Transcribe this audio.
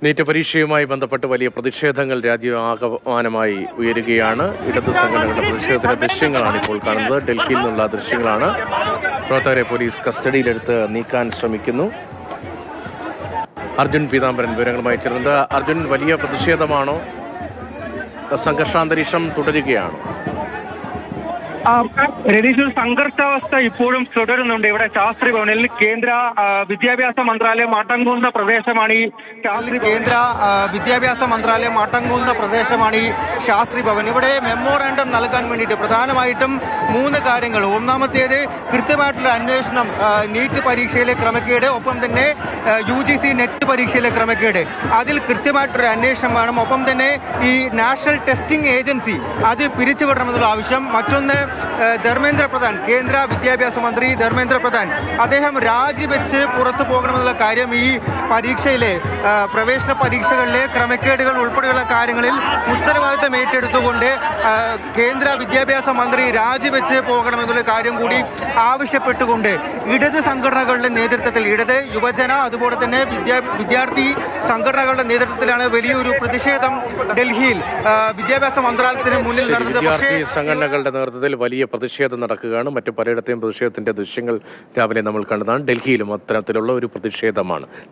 NEET പരീക്ഷയുമായി ബന്ധപ്പെട്ട് വലിയ പ്രതിഷേധങ്ങൾ രാജ്യമാകമാനമായി ഉയരുകയാണ്. ഇടത് സംഘടനകളുടെ പ്രതിഷേധത്തിന്റെ ദൃശ്യങ്ങളാണ് ഇപ്പോൾ കാണുന്നത്. ഡൽഹിയിൽ നിന്നുള്ള ദൃശ്യങ്ങളാണ്. പ്രവർത്തകരെ പോലീസ് കസ്റ്റഡിയിലെടുത്ത് നീക്കാൻ ശ്രമിക്കുന്നു. അർജുൻ പീതാംബരൻ വിവരങ്ങളുമായി ചേർന്നത്. അർജുൻ, വലിയ പ്രതിഷേധമാണോ? സംഘർഷാന്തരീക്ഷം തുടരുകയാണോ? രതീഷ്, സംഘർഷാവസ്ഥ ഇപ്പോഴും തുടരുന്നുണ്ട്. ഇവിടെ ശാസ്ത്രി ഭവനിൽ കേന്ദ്ര വിദ്യാഭ്യാസ മന്ത്രാലയം അടങ്ങുന്ന പ്രദേശമാണ് ഈ ശാസ്ത്രി ഭവൻ. ഇവിടെ മെമ്മോറാണ്ടം നൽകാൻ വേണ്ടിയിട്ട് പ്രധാനമായിട്ടും 3 കാര്യങ്ങൾ. ഒന്നാമത്തേത് കൃത്യമായിട്ടുള്ള അന്വേഷണം നീറ്റ് പരീക്ഷയിലെ ക്രമക്കേട്, ഒപ്പം തന്നെ UGC നെറ്റ് പരീക്ഷയിലെ ക്രമക്കേട്, അതിൽ കൃത്യമായിട്ടൊരു അന്വേഷണം വേണം. ഒപ്പം തന്നെ ഈ നാഷണൽ ടെസ്റ്റിംഗ് ഏജൻസി അത് പിരിച്ചുവിടണമെന്നുള്ള ആവശ്യം. മറ്റൊന്ന്, ധർമ്മേന്ദ്ര പ്രധാൻ, കേന്ദ്ര വിദ്യാഭ്യാസ മന്ത്രി ധർമ്മേന്ദ്ര പ്രധാൻ, അദ്ദേഹം രാജിവെച്ച് പുറത്തു പോകണമെന്നുള്ള കാര്യം. ഈ പരീക്ഷയിലെ പ്രവേശന പരീക്ഷകളിലെ ക്രമക്കേടുകൾ ഉൾപ്പെടെയുള്ള കാര്യങ്ങളിൽ ഉത്തരവാദിത്തം ഏറ്റെടുത്തുകൊണ്ട് കേന്ദ്ര വിദ്യാഭ്യാസ മന്ത്രി രാജിവെച്ച് പോകണമെന്നുള്ള കാര്യം കൂടി ആവശ്യപ്പെട്ടുകൊണ്ട് ഇടത് സംഘടനകളുടെ നേതൃത്വത്തിൽ, ഇടത്, യുവജന, അതുപോലെ തന്നെ വിദ്യാർത്ഥി സംഘടനകളുടെ നേതൃത്വത്തിലാണ് വലിയൊരു പ്രതിഷേധം ഡൽഹിയിൽ വിദ്യാഭ്യാസ മന്ത്രാലയത്തിന് മുന്നിൽ നടന്നത്. പക്ഷേ സംഘടനകളുടെ നേതൃത്വത്തിൽ വലിയ പ്രതിഷേധം നടക്കുകയാണ്. മറ്റു പലയിടത്തെയും പ്രതിഷേധത്തിന്റെ ദൃശ്യങ്ങൾ രാവിലെ നമ്മൾ കണ്ടതാണ്. ഡൽഹിയിലും അത്തരത്തിലുള്ള ഒരു പ്രതിഷേധമാണ്.